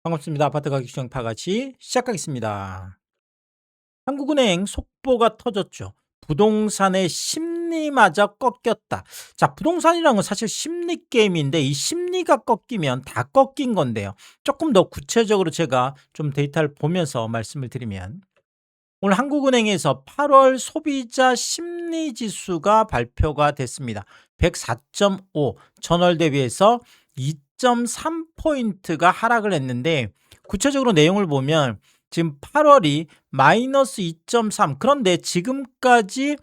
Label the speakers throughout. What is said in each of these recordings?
Speaker 1: 반갑습니다. 아파트 가격 시장 파같이 시작하겠습니다. 한국은행 속보가 터졌죠. 부동산의 심리마저 꺾였다. 자, 부동산이라는 건 사실 심리 게임인데 이 심리가 꺾이면 다 꺾인 건데요. 조금 더 구체적으로 제가 좀 데이터를 보면서 말씀을 드리면 오늘 한국은행에서 8월 소비자 심리 지수가 발표가 됐습니다. 104.5 전월 대비해서 2.3포인트가 하락을 했는데 구체적으로 내용을 보면 지금 8월이 마이너스 2.3 그런데 지금까지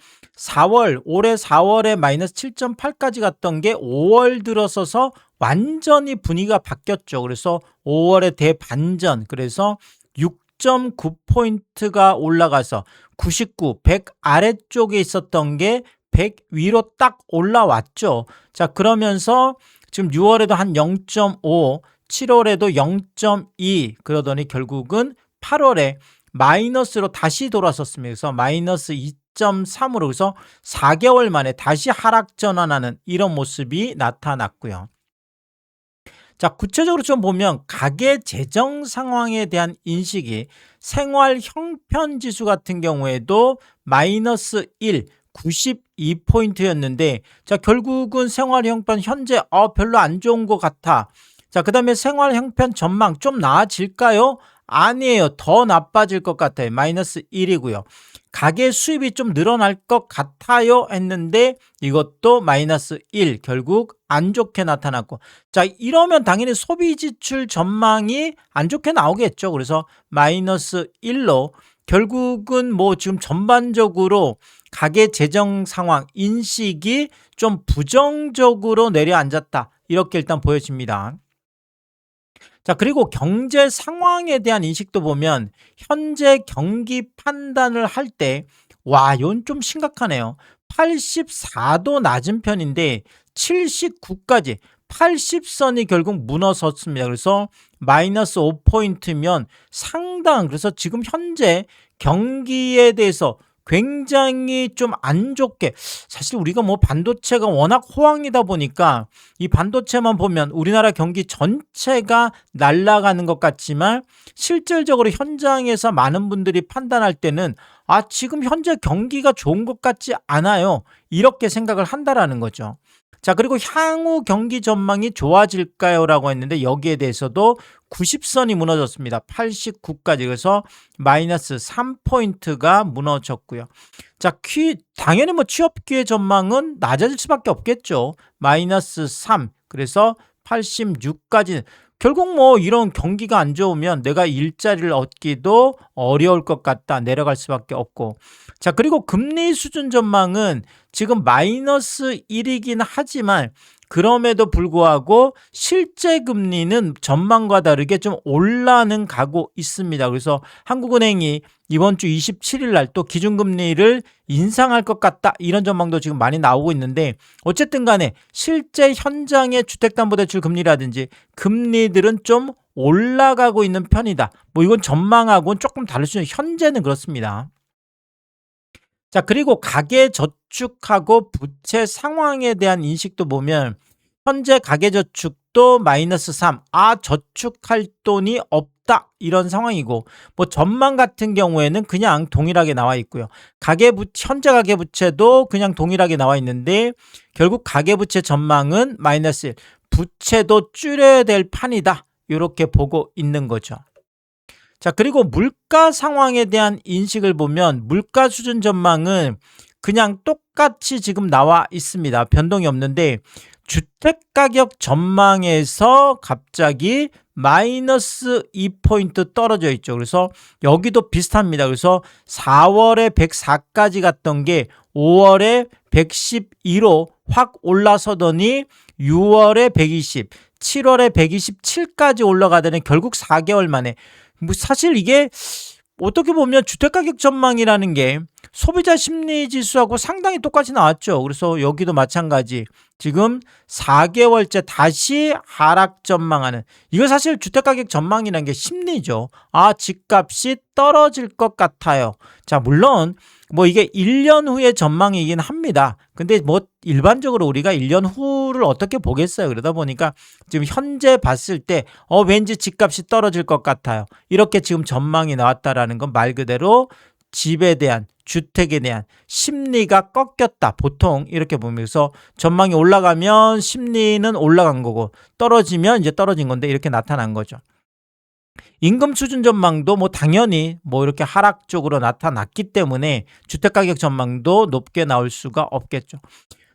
Speaker 1: 올해 4월에 마이너스 7.8까지 갔던 게 5월 들어서서 완전히 분위기가 바뀌었죠. 그래서 5월에 대반전 그래서 6.9포인트가 올라가서 99, 100 아래쪽에 있었던 게 100 위로 딱 올라왔죠. 자, 그러면서 지금 6월에도 한 0.5, 7월에도 0.2 그러더니 결국은 8월에 마이너스로 다시 돌아섰습니다. 그래서 마이너스 2.3으로 그래서 4개월 만에 다시 하락 전환하는 이런 모습이 나타났고요. 자, 구체적으로 좀 보면 가계 재정 상황에 대한 인식이 생활 형편 지수 같은 경우에도 마이너스 1, 92포인트였는데 자, 결국은 생활 형편 현재 별로 안 좋은 것 같아. 자, 그다음에 생활 형편 전망 좀 나아질까요? 아니에요. 더 나빠질 것 같아요. 마이너스 1이고요. 가계 수입이 좀 늘어날 것 같아요 했는데 이것도 마이너스 1 결국 안 좋게 나타났고 자, 이러면 당연히 소비 지출 전망이 안 좋게 나오겠죠. 그래서 마이너스 1로 결국은 뭐 지금 전반적으로 가계 재정 상황 인식이 좀 부정적으로 내려앉았다. 이렇게 일단 보여집니다. 자, 그리고 경제 상황에 대한 인식도 보면 현재 경기 판단을 할 때 와, 이건 좀 심각하네요. 84도 낮은 편인데 79까지 80선이 결국 무너섰습니다. 그래서 마이너스 5포인트면 상당 그래서 지금 현재 경기에 대해서 굉장히 좀 안 좋게 사실 우리가 뭐 반도체가 워낙 호황이다 보니까 이 반도체만 보면 우리나라 경기 전체가 날아가는 것 같지만 실질적으로 현장에서 많은 분들이 판단할 때는 지금 현재 경기가 좋은 것 같지 않아요. 이렇게 생각을 한다라는 거죠. 자, 그리고 향후 경기 전망이 좋아질까요? 라고 했는데 여기에 대해서도 90선이 무너졌습니다. 89까지. 그래서 마이너스 3포인트가 무너졌고요. 자, 당연히 뭐 취업 기회 전망은 낮아질 수밖에 없겠죠. 마이너스 3. 그래서 86까지. 결국 뭐 이런 경기가 안 좋으면 내가 일자리를 얻기도 어려울 것 같다. 내려갈 수밖에 없고. 자, 그리고 금리 수준 전망은 지금 마이너스 1이긴 하지만 그럼에도 불구하고 실제 금리는 전망과 다르게 좀 올라는 가고 있습니다. 그래서 한국은행이 이번 주 27일 날 또 기준금리를 인상할 것 같다. 이런 전망도 지금 많이 나오고 있는데 어쨌든 간에 실제 현장의 주택담보대출 금리라든지 금리들은 좀 올라가고 있는 편이다. 뭐 이건 전망하고는 조금 다를 수 있는 현재는 그렇습니다. 자, 그리고 가계저축하고 부채 상황에 대한 인식도 보면 현재 가계저축도 마이너스 3. 저축할 돈이 없다. 이런 상황이고 뭐 전망 같은 경우에는 그냥 동일하게 나와 있고요. 현재 가계부채도 그냥 동일하게 나와 있는데 결국 가계부채 전망은 마이너스 1. 부채도 줄여야 될 판이다. 이렇게 보고 있는 거죠. 자, 그리고 물가 상황에 대한 인식을 보면 물가 수준 전망은 그냥 똑같이 지금 나와 있습니다. 변동이 없는데 주택가격 전망에서 갑자기 마이너스 2포인트 떨어져 있죠. 그래서 여기도 비슷합니다. 그래서 4월에 104까지 갔던 게 5월에 112로 확 올라서더니 6월에 120, 7월에 127까지 올라가더니 결국 4개월 만에 뭐 사실 이게 어떻게 보면 주택가격 전망이라는 게 소비자 심리 지수하고 상당히 똑같이 나왔죠. 그래서 여기도 마찬가지. 지금 4개월째 다시 하락 전망하는, 이거 사실 주택가격 전망이라는 게 심리죠. 아, 집값이 떨어질 것 같아요. 자, 물론 뭐 이게 1년 후의 전망이긴 합니다. 근데 뭐 일반적으로 우리가 1년 후를 어떻게 보겠어요. 그러다 보니까 지금 현재 봤을 때 왠지 집값이 떨어질 것 같아요. 이렇게 지금 전망이 나왔다라는 건 말 그대로 집에 대한, 주택에 대한 심리가 꺾였다. 보통 이렇게 보면서 전망이 올라가면 심리는 올라간 거고 떨어지면 이제 떨어진 건데 이렇게 나타난 거죠. 임금 수준 전망도 뭐 당연히 뭐 이렇게 하락 쪽으로 나타났기 때문에 주택가격 전망도 높게 나올 수가 없겠죠.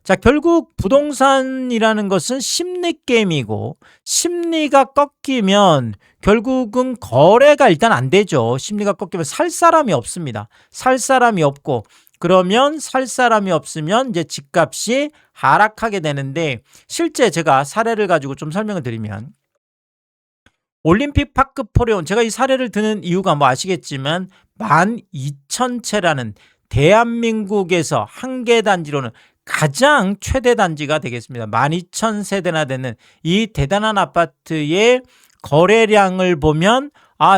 Speaker 1: 자, 결국 부동산이라는 것은 심리 게임이고 심리가 꺾이면 결국은 거래가 일단 안 되죠. 심리가 꺾이면 살 사람이 없습니다. 살 사람이 없고 그러면 살 사람이 없으면 이제 집값이 하락하게 되는데, 실제 제가 사례를 가지고 좀 설명을 드리면 올림픽 파크 포레온, 제가 이 사례를 드는 이유가 뭐 아시겠지만 12,000채라는 대한민국에서 한 개 단지로는 가장 최대 단지가 되겠습니다. 12,000세대나 되는 이 대단한 아파트의 거래량을 보면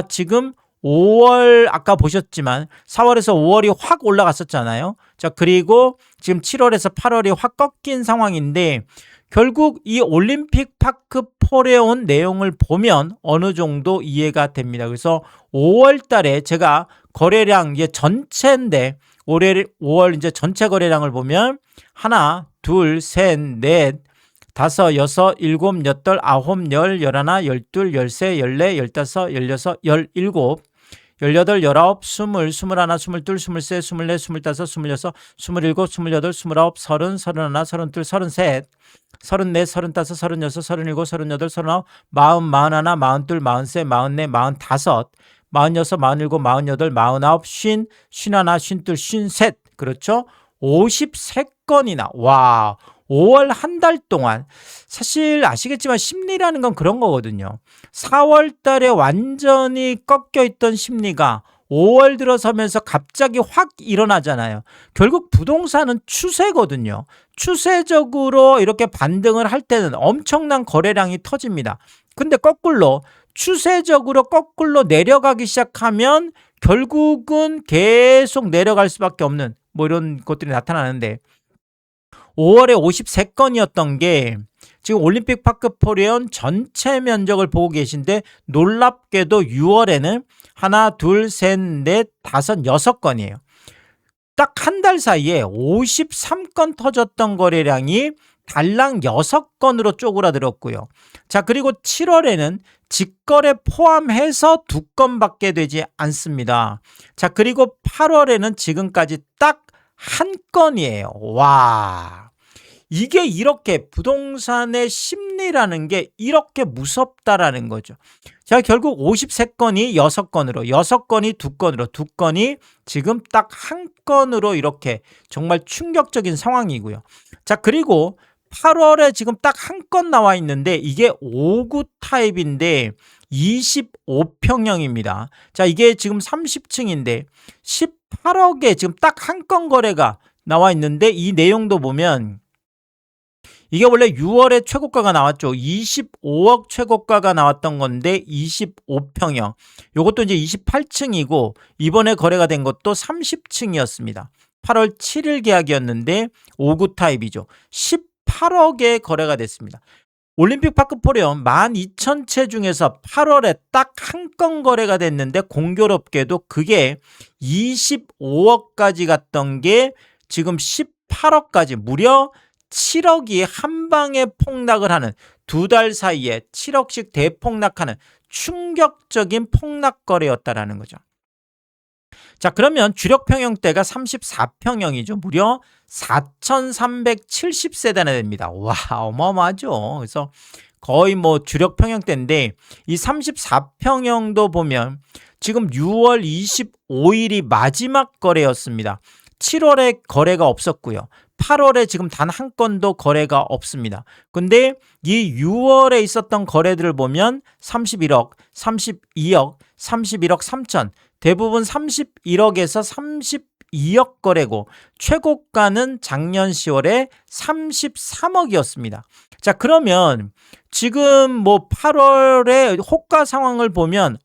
Speaker 1: 지금 5월 아까 보셨지만 4월에서 5월이 확 올라갔었잖아요. 자, 그리고 지금 7월에서 8월이 확 꺾인 상황인데 결국 이 올림픽 파크 포레온 내용을 보면 어느 정도 이해가 됩니다. 그래서 5월 달에 제가 거래량 이게 전체인데 올해 5월 이제 전체 거래량을 보면 하나, 둘, 셋, 넷, 다섯, 여섯, 일곱, 여덟, 아홉, 열, 열하나, 열둘, 열세, 열네, 열다섯, 열여섯, 열일곱, 열여덟, 열아홉, 스물, 스물하나, 스물둘, 스물셋, 스물넷, 스물다섯, 스물여섯, 스물일곱, 스물여덟, 스물아홉, 서른, 서른하나, 서른둘, 서른셋, 서른넷, 서른다섯, 서른여섯, 서른일곱, 서른여덟, 서른아홉, 마흔, 마흔하나, 마흔둘, 마흔셋, 마흔넷, 마흔다섯, 마흔여섯, 마흔일곱, 마흔여덟, 마흔아홉, 쉰, 쉰하나, 쉰둘, 쉰셋. 그렇죠? 53건이나. 와, 5월 한 달 동안. 사실 아시겠지만 심리라는 건 그런 거거든요. 4월 달에 완전히 꺾여 있던 심리가 5월 들어서면서 갑자기 확 일어나잖아요. 결국 부동산은 추세거든요. 추세적으로 이렇게 반등을 할 때는 엄청난 거래량이 터집니다. 근데 거꾸로 추세적으로 거꾸로 내려가기 시작하면 결국은 계속 내려갈 수밖에 없는 뭐 이런 것들이 나타나는데, 5월에 53건이었던 게 지금 올림픽 파크 포레온 전체 면적을 보고 계신데 놀랍게도 6월에는 하나, 둘, 셋, 넷, 다섯, 6건이에요. 딱 한 달 사이에 53건 터졌던 거래량이 달랑 6건으로 쪼그라들었고요. 자, 그리고 7월에는 직거래 포함해서 2건밖에 되지 않습니다. 자, 그리고 8월에는 지금까지 딱 한 건이에요. 와, 이게 이렇게 부동산의 심리라는 게 이렇게 무섭다라는 거죠. 자, 결국 53건이 6건으로, 6건이 2건으로, 2건이 지금 딱 한 건으로 이렇게 정말 충격적인 상황이고요. 자, 그리고 8월에 지금 딱 한 건 나와 있는데 이게 5구 타입인데 25평형입니다. 자, 이게 지금 30층인데 18억에 지금 딱 한 건 거래가 나와 있는데 이 내용도 보면 이게 원래 6월에 최고가가 나왔죠. 25억 최고가가 나왔던 건데 25평형. 요것도 이제 28층이고 이번에 거래가 된 것도 30층이었습니다. 8월 7일 계약이었는데 5구 타입이죠. 18억에 거래가 됐습니다. 올림픽 파크 포레온 12,000채 중에서 8월에 딱 한 건 거래가 됐는데 공교롭게도 그게 25억까지 갔던 게 지금 18억까지 무려 7억이 한 방에 폭락을 하는, 2달 사이에 7억씩 대폭락하는 충격적인 폭락 거래였다라는 거죠. 자, 그러면 주력 평형대가 34평형이죠. 무려 4,370세대나 됩니다. 와, 어마어마하죠. 그래서 거의 뭐 주력 평형대인데 이 34평형도 보면 지금 6월 25일이 마지막 거래였습니다. 7월에 거래가 없었고요. 8월에 지금 단 한 건도 거래가 없습니다. 근데 이 6월에 있었던 거래들을 보면 31억, 32억, 31억 3천, 대부분 31억에서 32억 거래고 최고가는 작년 10월에 33억이었습니다. 자, 그러면 지금 뭐 8월에 호가 상황을 보면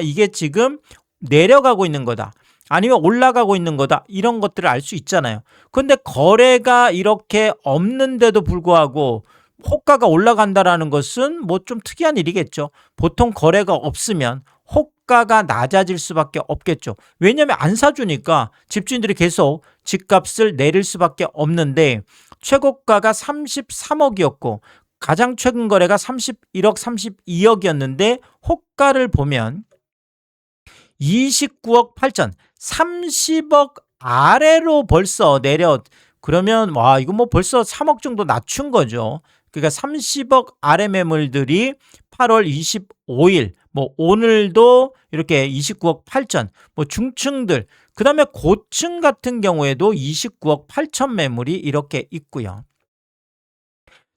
Speaker 1: 이게 지금 내려가고 있는 거다. 아니면 올라가고 있는 거다. 이런 것들을 알 수 있잖아요. 근데 거래가 이렇게 없는데도 불구하고 호가가 올라간다라는 것은 뭐 좀 특이한 일이겠죠. 보통 거래가 없으면 호가가 낮아질 수밖에 없겠죠. 왜냐하면 안 사주니까 집주인들이 계속 집값을 내릴 수밖에 없는데 최고가가 33억이었고 가장 최근 거래가 31억, 32억이었는데 호가를 보면 29억 8천, 30억 아래로 벌써 그러면 이거 뭐 벌써 3억 정도 낮춘 거죠. 그러니까 30억 아래 매물들이 8월 25일 뭐 오늘도 이렇게 29억 8천 뭐 중층들, 그다음에 고층 같은 경우에도 29억 8천 매물이 이렇게 있고요.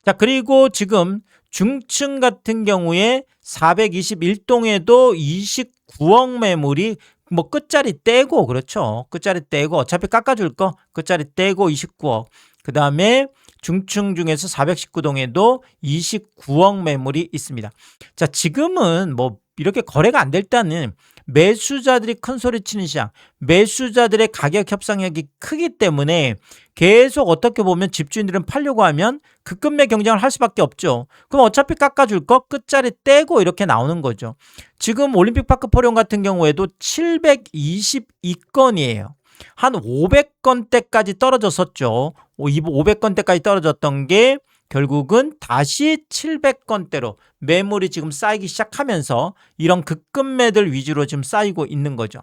Speaker 1: 자, 그리고 지금 중층 같은 경우에 421동에도 29억 매물이 뭐 끝자리 떼고, 그렇죠. 끝자리 떼고 어차피 깎아줄 거 끝자리 떼고 29억. 그 다음에 중층 중에서 419동에도 29억 매물이 있습니다. 자, 지금은 뭐 이렇게 거래가 안 될 때는 매수자들이 큰 소리 치는 시장, 매수자들의 가격 협상력이 크기 때문에 계속 어떻게 보면 집주인들은 팔려고 하면 급매 경쟁을 할 수밖에 없죠. 그럼 어차피 깎아줄 거 끝자리 떼고 이렇게 나오는 거죠. 지금 올림픽파크 포레온 같은 경우에도 722건이에요. 한 500건대까지 떨어졌었죠. 500건대까지 떨어졌던 게 결국은 다시 700건대로 매물이 지금 쌓이기 시작하면서 이런 급급매들 위주로 지금 쌓이고 있는 거죠.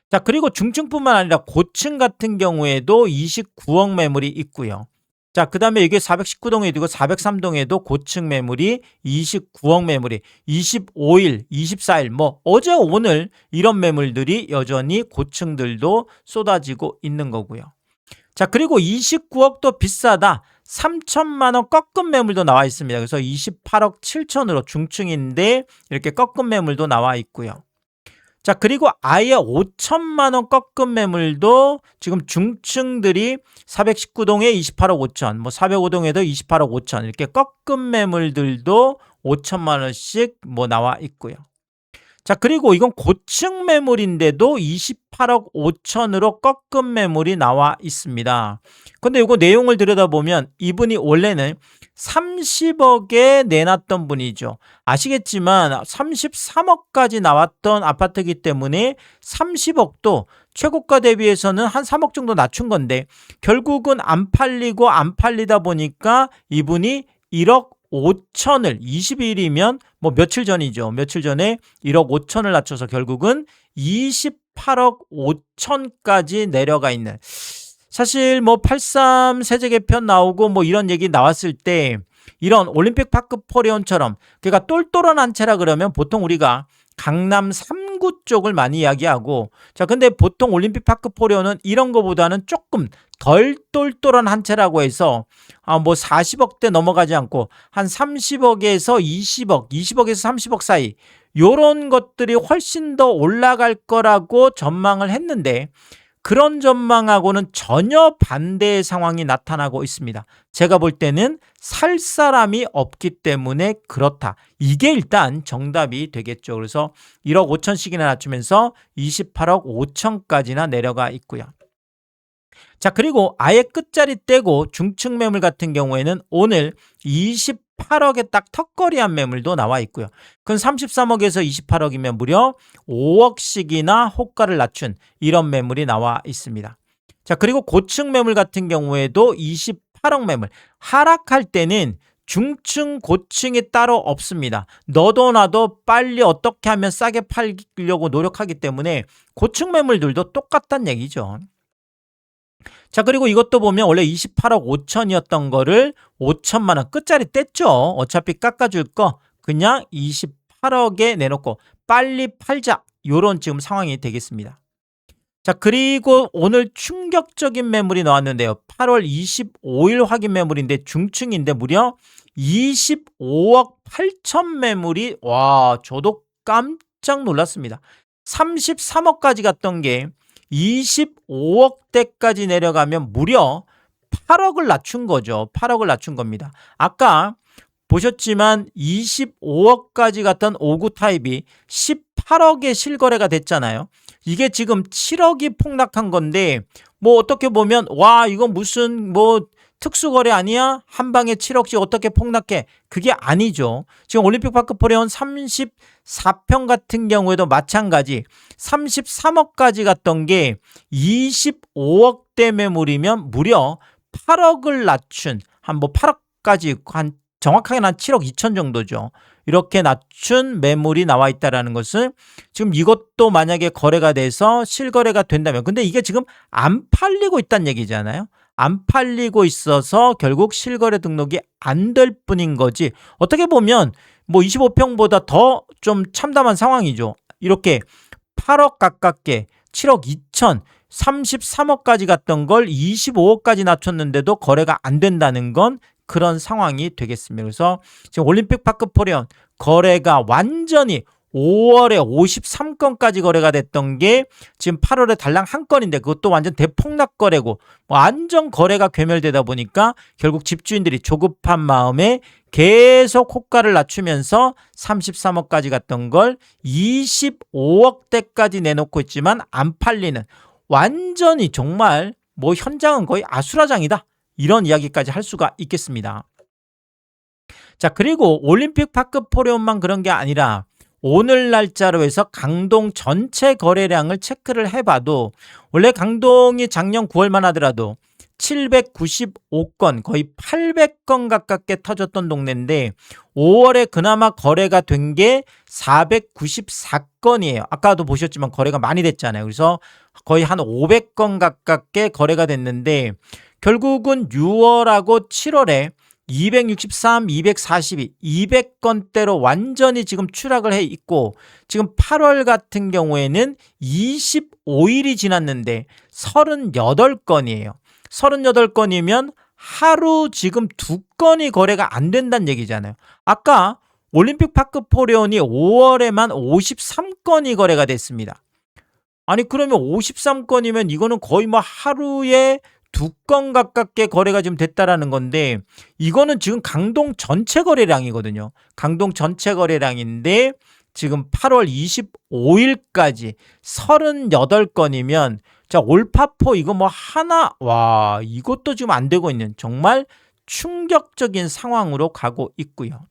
Speaker 1: 자, 그리고 중층뿐만 아니라 고층 같은 경우에도 29억 매물이 있고요. 자, 그 다음에 이게 419동에도 있고 403동에도 고층 매물이 29억 매물이 25일, 24일 뭐 어제 오늘 이런 매물들이 여전히 고층들도 쏟아지고 있는 거고요. 자, 그리고 29억도 비싸다. 3천만 원 꺾은 매물도 나와 있습니다. 그래서 28억 7천으로 중층인데 이렇게 꺾은 매물도 나와 있고요. 자, 그리고 아예 5천만 원 꺾은 매물도 지금 중층들이 419동에 28억 5천, 뭐 405동에도 28억 5천 이렇게 꺾은 매물들도 5천만 원씩 뭐 나와 있고요. 자, 그리고 이건 고층 매물인데도 28억 5천으로 꺾은 매물이 나와 있습니다. 근데 이거 내용을 들여다보면 이분이 원래는 30억에 내놨던 분이죠. 아시겠지만 33억까지 나왔던 아파트이기 때문에 30억도 최고가 대비해서는 한 3억 정도 낮춘 건데 결국은 안 팔리다 보니까 이분이 1억 5천을 20일이면 뭐 며칠 전이죠. 며칠 전에 1억 5천을 낮춰서 결국은 28억 5천까지 내려가 있는, 사실 뭐 83 세제 개편 나오고 뭐 이런 얘기 나왔을 때 이런 올림픽 파크 포레온처럼 그러니까 똘똘한 한 채라 그러면 보통 우리가 강남 3구 쪽을 많이 이야기하고, 자, 근데 보통 올림픽 파크 포레온은 이런 거보다는 조금 덜 똘똘한 한 채라고 해서 뭐 40억대 넘어가지 않고 한 30억에서 20억, 20억에서 30억 사이 요런 것들이 훨씬 더 올라갈 거라고 전망을 했는데 그런 전망하고는 전혀 반대의 상황이 나타나고 있습니다. 제가 볼 때는 살 사람이 없기 때문에 그렇다. 이게 일단 정답이 되겠죠. 그래서 1억 5천씩이나 낮추면서 28억 5천까지나 내려가 있고요. 자, 그리고 아예 끝자리 떼고 중층 매물 같은 경우에는 오늘 28억에 딱 턱걸이한 매물도 나와 있고요. 그건 33억에서 28억이면 무려 5억씩이나 호가를 낮춘 이런 매물이 나와 있습니다. 자, 그리고 고층 매물 같은 경우에도 28억 매물. 하락할 때는 중층, 고층이 따로 없습니다. 너도 나도 빨리 어떻게 하면 싸게 팔려고 노력하기 때문에 고층 매물들도 똑같다는 얘기죠. 자, 그리고 이것도 보면 원래 28억 5천이었던 거를 5천만 원 끝자리 뗐죠. 어차피 깎아줄 거 그냥 28억에 내놓고 빨리 팔자. 요런 지금 상황이 되겠습니다. 자, 그리고 오늘 충격적인 매물이 나왔는데요. 8월 25일 확인 매물인데 중층인데 무려 25억 8천 매물이, 저도 깜짝 놀랐습니다. 33억까지 갔던 게 25억대까지 내려가면 무려 8억을 낮춘 거죠. 8억을 낮춘 겁니다. 아까 보셨지만 25억까지 갔던 5구 타입이 18억에 실거래가 됐잖아요. 이게 지금 7억이 폭락한 건데 뭐 어떻게 보면 와 이건 무슨 뭐 특수거래 아니야? 한 방에 7억씩 어떻게 폭락해? 그게 아니죠. 지금 올림픽파크 포레온 34평 같은 경우에도 마찬가지 33억까지 갔던 게 25억대 매물이면 무려 8억을 낮춘 한 뭐 8억까지 한 정확하게는 한 7억 2천 정도죠. 이렇게 낮춘 매물이 나와 있다는 것은 지금 이것도 만약에 거래가 돼서 실거래가 된다면 근데 이게 지금 안 팔리고 있다는 얘기잖아요. 안 팔리고 있어서 결국 실거래 등록이 안 될 뿐인 거지. 어떻게 보면 뭐 25평보다 더 좀 참담한 상황이죠. 이렇게 8억 가깝게 7억 2천 33억까지 갔던 걸 25억까지 낮췄는데도 거래가 안 된다는 건 그런 상황이 되겠습니다. 그래서 지금 올림픽파크 포레온 거래가 완전히 5월에 53건까지 거래가 됐던 게 지금 8월에 달랑 한 건인데 그것도 완전 대폭락 거래고 완전 거래가 괴멸되다 보니까 결국 집주인들이 조급한 마음에 계속 호가를 낮추면서 33억까지 갔던 걸 25억대까지 내놓고 있지만 안 팔리는 완전히 정말 뭐 현장은 거의 아수라장이다. 이런 이야기까지 할 수가 있겠습니다. 자, 그리고 올림픽파크 포레온만 그런 게 아니라 오늘 날짜로 해서 강동 전체 거래량을 체크를 해봐도 원래 강동이 작년 9월만 하더라도 795건 거의 800건 가깝게 터졌던 동네인데 5월에 그나마 거래가 된 게 494건이에요. 아까도 보셨지만 거래가 많이 됐잖아요. 그래서 거의 한 500건 가깝게 거래가 됐는데 결국은 6월하고 7월에 263, 242, 200건대로 완전히 지금 추락을 해 있고 지금 8월 같은 경우에는 25일이 지났는데 38건이에요. 38건이면 하루 지금 2건이 거래가 안 된다는 얘기잖아요. 아까 올림픽파크 포레온이 5월에만 53건이 거래가 됐습니다. 아니 그러면 53건이면 이거는 거의 뭐 하루에 2건 가깝게 거래가 지금 됐다라는 건데 이거는 지금 강동 전체 거래량이거든요. 강동 전체 거래량인데 지금 8월 25일까지 38건이면 자 올파포 이거 뭐 하나 와 이것도 지금 안 되고 있는 정말 충격적인 상황으로 가고 있고요.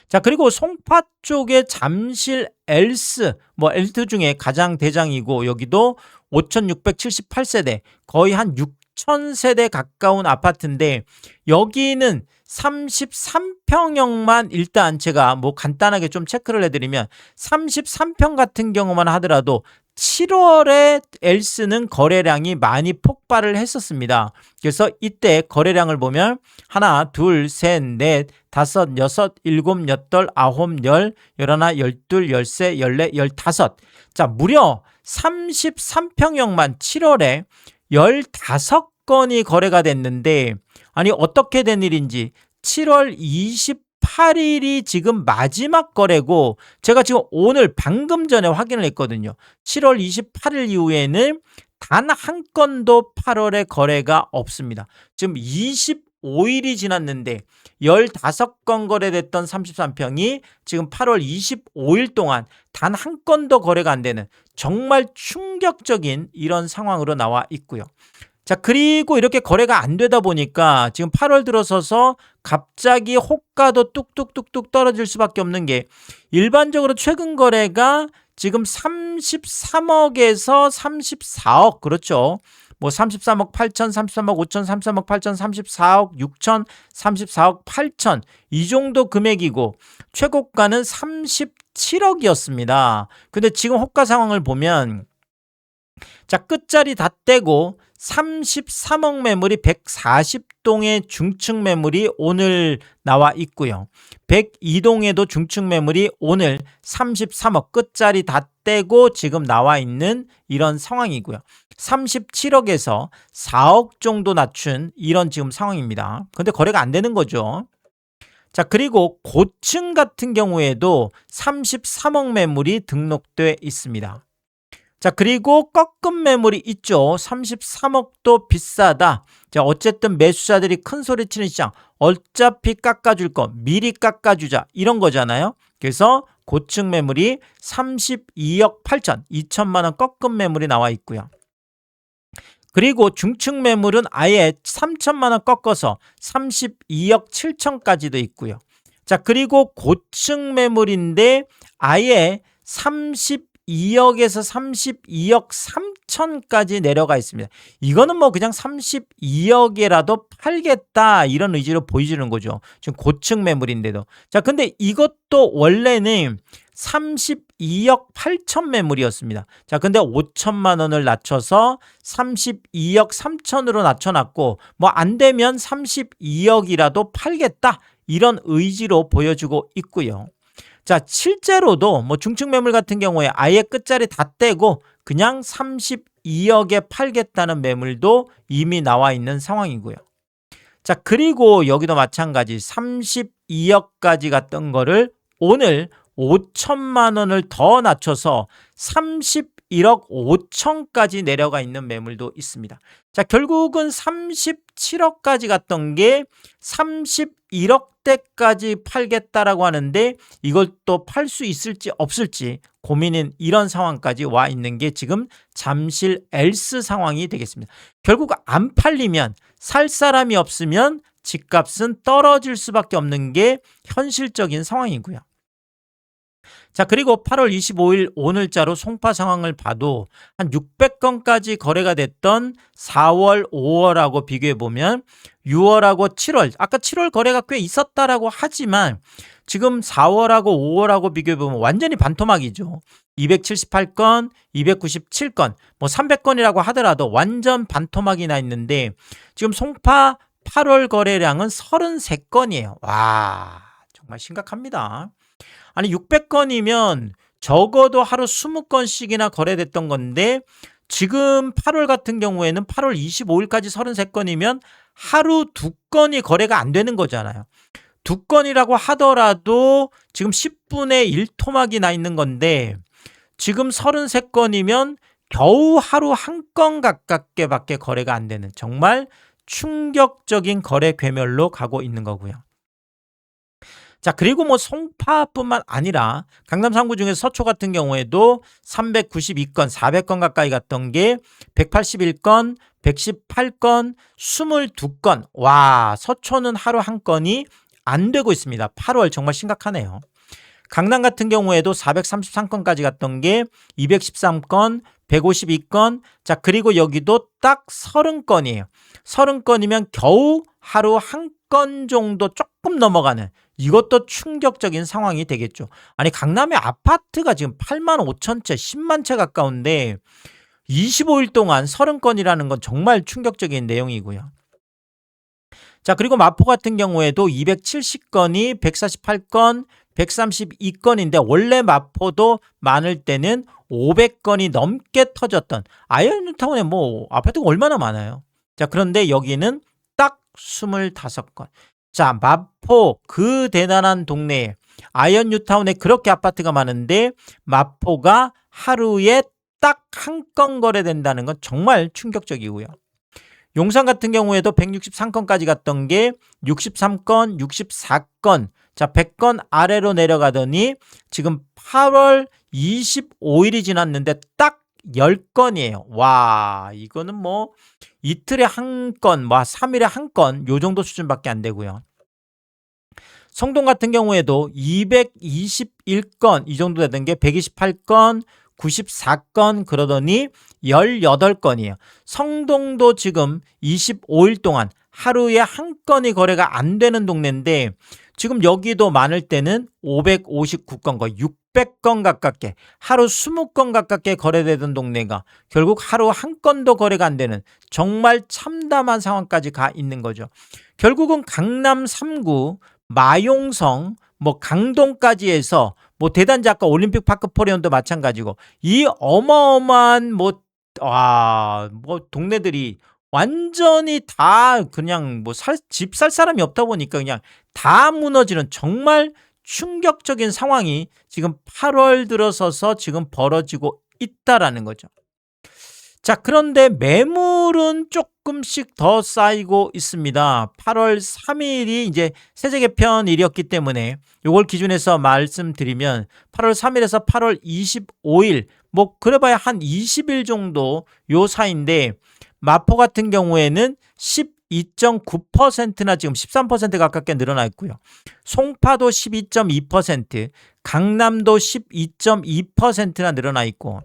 Speaker 1: 자 그리고 송파 쪽에 잠실 엘스 뭐 엘트 중에 가장 대장이고 여기도 5678세대 거의 한 6000세대 가까운 아파트인데 여기는 33평형만 일단 제가 뭐 간단하게 좀 체크를 해드리면 33평 같은 경우만 하더라도 7월에 엘스는 거래량이 많이 폭발을 했었습니다. 그래서 이때 거래량을 보면 하나, 둘, 셋, 넷, 다섯, 여섯, 일곱, 여덟, 아홉, 열, 열하나, 열둘, 열세, 열네, 열다섯. 자, 무려 33평형만 7월에 15건이 거래가 됐는데 아니 어떻게 된 일인지 7월 28일이 지금 마지막 거래고 제가 지금 오늘 방금 전에 확인을 했거든요. 7월 28일 이후에는 단 한 건도 8월에 거래가 없습니다. 지금 25일이 지났는데 15건 거래됐던 33평이 지금 8월 25일 동안 단 한 건도 거래가 안 되는 정말 충격적인 이런 상황으로 나와 있고요. 자 그리고 이렇게 거래가 안 되다 보니까 지금 8월 들어서서 갑자기 호가도 뚝뚝뚝뚝 떨어질 수밖에 없는 게 일반적으로 최근 거래가 지금 33억에서 34억 그렇죠. 뭐 33억 8천, 33억 5천, 33억 8천, 34억 6천, 34억 8천 이 정도 금액이고 최고가는 37억이었습니다. 근데 지금 호가 상황을 보면 자 끝자리 다 떼고 33억 매물이 140동의 중층 매물이 오늘 나와 있고요. 102동에도 중층 매물이 오늘 33억 끝자리 다 떼고 지금 나와 있는 이런 상황이고요. 37억에서 4억 정도 낮춘 이런 지금 상황입니다. 근데 거래가 안 되는 거죠. 자 그리고 고층 같은 경우에도 33억 매물이 등록돼 있습니다. 자, 그리고 꺾은 매물이 있죠. 33억도 비싸다. 자, 어쨌든 매수자들이 큰 소리 치는 시장. 어차피 깎아줄 거 미리 깎아주자. 이런 거잖아요. 그래서 고층 매물이 32억 8천, 2천만 원 꺾은 매물이 나와 있고요. 그리고 중층 매물은 아예 3천만 원 꺾어서 32억 7천까지도 있고요. 자, 그리고 고층 매물인데 아예 32억에서 32억 3천까지 내려가 있습니다. 이거는 뭐 그냥 32억이라도 팔겠다 이런 의지로 보여주는 거죠. 지금 고층 매물인데도. 자, 근데 이것도 원래는 32억 8천 매물이었습니다. 자, 근데 5천만 원을 낮춰서 32억 3천으로 낮춰놨고 뭐 안 되면 32억이라도 팔겠다 이런 의지로 보여주고 있고요. 자, 실제로도 뭐 중층 매물 같은 경우에 아예 끝자리 다 떼고 그냥 32억에 팔겠다는 매물도 이미 나와 있는 상황이고요. 자, 그리고 여기도 마찬가지 32억까지 갔던 거를 오늘 5천만 원을 더 낮춰서 31억 5천까지 내려가 있는 매물도 있습니다. 자, 결국은 37억까지 갔던 게 31억대까지 팔겠다라고 하는데 이걸 또 팔 수 있을지 없을지 고민인 이런 상황까지 와 있는 게 지금 잠실 엘스 상황이 되겠습니다. 결국 안 팔리면 살 사람이 없으면 집값은 떨어질 수밖에 없는 게 현실적인 상황이고요. 자, 그리고 8월 25일 오늘자로 송파 상황을 봐도 한 600건까지 거래가 됐던 4월, 5월하고 비교해 보면 6월하고 7월, 아까 7월 거래가 꽤 있었다라고 하지만 지금 4월하고 5월하고 비교해 보면 완전히 반토막이죠. 278건, 297건, 뭐 300건이라고 하더라도 완전 반토막이 나 있는데 지금 송파 8월 거래량은 33건이에요. 와, 정말 심각합니다. 아니 600건이면 적어도 하루 20건씩이나 거래됐던 건데 지금 8월 같은 경우에는 8월 25일까지 33건이면 하루 2건이 거래가 안 되는 거잖아요. 2건이라고 하더라도 지금 10분의 1토막이 나 있는 건데 지금 33건이면 겨우 하루 1건 가깝게 밖에 거래가 안 되는 정말 충격적인 거래 괴멸로 가고 있는 거고요. 자, 그리고 뭐 송파뿐만 아니라 강남 3구 중에서 서초 같은 경우에도 392건, 400건 가까이 갔던 게 181건, 118건, 22건. 와, 서초는 하루 한 건이 안 되고 있습니다. 8월 정말 심각하네요. 강남 같은 경우에도 433건까지 갔던 게 213건, 152건. 자, 그리고 여기도 딱 30건이에요. 30건이면 겨우 하루 한 건 정도 조금 넘어가는 이것도 충격적인 상황이 되겠죠. 아니 강남의 아파트가 지금 8만 5천 채, 10만 채 가까운데 25일 동안 30건이라는 건 정말 충격적인 내용이고요. 자, 그리고 마포 같은 경우에도 270건이 148건, 132건인데 원래 마포도 많을 때는 500건이 넘게 터졌던 아이언뉴타운에 뭐 아파트가 얼마나 많아요. 자, 그런데 여기는 딱 25건. 자, 마포 그 대단한 동네에 아이언뉴타운에 그렇게 아파트가 많은데 마포가 하루에 딱 한 건 거래된다는 건 정말 충격적이고요. 용산 같은 경우에도 163건까지 갔던 게 63건, 64건, 자 100건 아래로 내려가더니 지금 8월 25일이 지났는데 딱 10건이에요. 와, 이거는 뭐 이틀에 한 건, 뭐 3일에 한 건, 요 정도 수준밖에 안 되고요. 성동 같은 경우에도 221건 이 정도 되던 게 128건, 94건 그러더니 18건이에요. 성동도 지금 25일 동안 하루에 한 건이 거래가 안 되는 동네인데 지금 여기도 많을 때는 559건, 거의 600건 가깝게 하루 20건 가깝게 거래되던 동네가 결국 하루 한 건도 거래가 안 되는 정말 참담한 상황까지 가 있는 거죠. 결국은 강남 3구, 마용성, 뭐 강동까지 해서 뭐 대단지 아까 올림픽 파크 포레온도 마찬가지고 이 어마어마한 뭐 동네들이 완전히 다 그냥 뭐 집 살 사람이 없다 보니까 그냥 다 무너지는 정말 충격적인 상황이 지금 8월 들어서서 지금 벌어지고 있다라는 거죠. 자, 그런데 매물은 조금씩 더 쌓이고 있습니다. 8월 3일이 이제 세제 개편일이었기 때문에 요걸 기준해서 말씀드리면 8월 3일에서 8월 25일 뭐 그래봐야 한 20일 정도 요 사이인데 마포 같은 경우에는 12.9%나 지금 13% 가깝게 늘어나 있고요. 송파도 12.2%, 강남도 12.2%나 늘어나 있고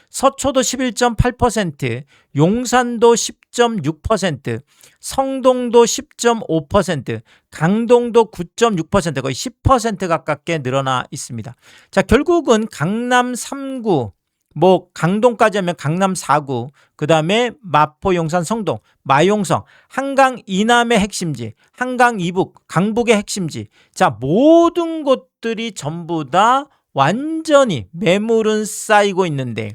Speaker 1: 서초도 11.8%, 용산도 10.6%, 성동도 10.5%, 강동도 9.6% 거의 10% 가깝게 늘어나 있습니다. 자, 결국은 강남 3구, 뭐 강동까지 하면 강남 4구, 그 다음에 마포, 용산, 성동, 마용성, 한강 이남의 핵심지, 한강 이북, 강북의 핵심지. 자, 모든 곳들이 전부 다 완전히 매물은 쌓이고 있는데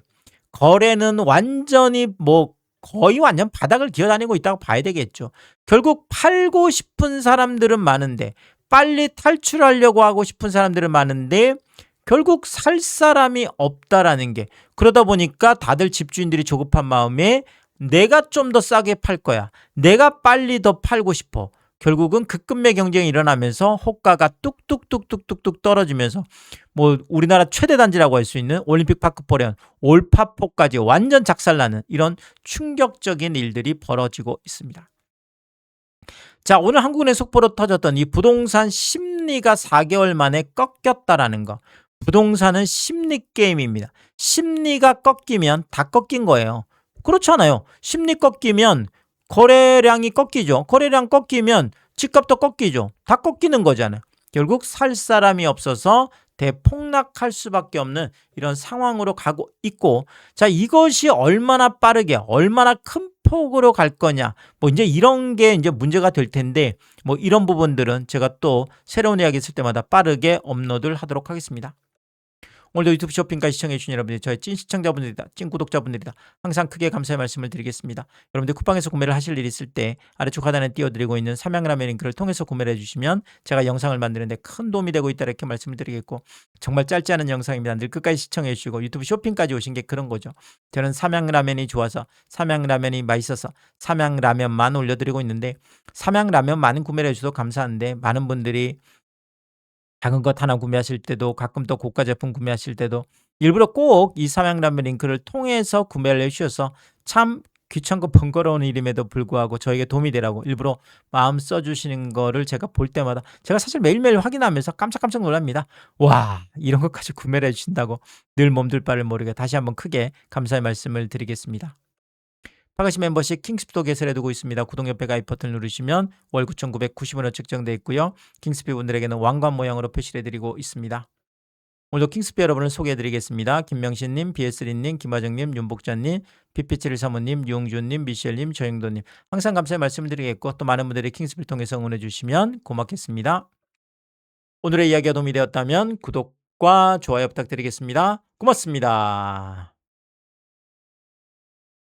Speaker 1: 거래는 완전히 뭐 거의 완전 바닥을 기어다니고 있다고 봐야 되겠죠. 결국 팔고 싶은 사람들은 많은데 빨리 탈출하려고 하고 싶은 사람들은 많은데 결국 살 사람이 없다라는 게, 그러다 보니까 다들 집주인들이 조급한 마음에 내가 좀 더 싸게 팔 거야, 내가 빨리 더 팔고 싶어. 결국은 급급매 경쟁이 일어나면서 호가가 뚝뚝뚝뚝뚝뚝 떨어지면서 뭐 우리나라 최대 단지라고 할 수 있는 올림픽 파크 포레온, 올파포까지 완전 작살나는 이런 충격적인 일들이 벌어지고 있습니다. 자, 오늘 한국은행 속보로 터졌던 이 부동산 심리가 4개월 만에 꺾였다라는 거. 부동산은 심리 게임입니다. 심리가 꺾이면 다 꺾인 거예요. 그렇잖아요. 심리 꺾이면 거래량이 꺾이죠. 거래량 꺾이면 집값도 꺾이죠. 다 꺾이는 거잖아요. 결국 살 사람이 없어서 대폭락할 수밖에 없는 이런 상황으로 가고 있고, 자, 이것이 얼마나 빠르게 얼마나 큰 폭으로 갈 거냐, 뭐 이제 이런 게 이제 문제가 될 텐데, 뭐 이런 부분들은 제가 또 새로운 이야기 있을 때마다 빠르게 업로드를 하도록 하겠습니다. 오늘도 유튜브 쇼핑까지 시청해주신 여러분들, 저의 찐 시청자분들이다, 찐 구독자분들이다, 항상 크게 감사의 말씀을 드리겠습니다. 여러분들 쿠팡에서 구매를 하실 일 있을 때 아래쪽 하단에 띄워드리고 있는 삼양라면 링크를 통해서 구매를 해주시면 제가 영상을 만드는데 큰 도움이 되고 있다, 이렇게 말씀을 드리겠고, 정말 짧지 않은 영상입니다. 늘 끝까지 시청해주시고 유튜브 쇼핑까지 오신 게 그런 거죠. 저는 삼양라면이 좋아서, 삼양라면이 맛있어서 삼양라면만 올려드리고 있는데, 삼양라면 많은 구매를 해주셔서 감사한데 많은 분들이 작은 것 하나 구매하실 때도, 가끔 또 고가 제품 구매하실 때도 일부러 꼭 이 삼양라면 링크를 통해서 구매를 해주셔서 참 귀찮고 번거로운 일임에도 불구하고 저에게 도움이 되라고 일부러 마음 써주시는 거를 제가 볼 때마다 제가 사실 매일매일 확인하면서 깜짝깜짝 놀랍니다. 와, 이런 것까지 구매를 해주신다고. 늘 몸둘 바를 모르게 다시 한번 크게 감사의 말씀을 드리겠습니다. 파가시 멤버십 킹스피도 개설해두고 있습니다. 구독 옆에 가입 버튼 누르시면 월 9,990원으로 책정되어 있고요. 킹스피 분들에게는 왕관 모양으로 표시를 해드리고 있습니다. 오늘도 킹스피 여러분을 소개해드리겠습니다. 김명신님, 비에스리님, 김화정님, 윤복자님, 피피치를 사모님, 유홍준님, 미셸님, 저영도님, 항상 감사의 말씀을 드리겠고, 또 많은 분들이 킹스피를 통해서 응원해주시면 고맙겠습니다. 오늘의 이야기가 도움이 되었다면 구독과 좋아요 부탁드리겠습니다. 고맙습니다.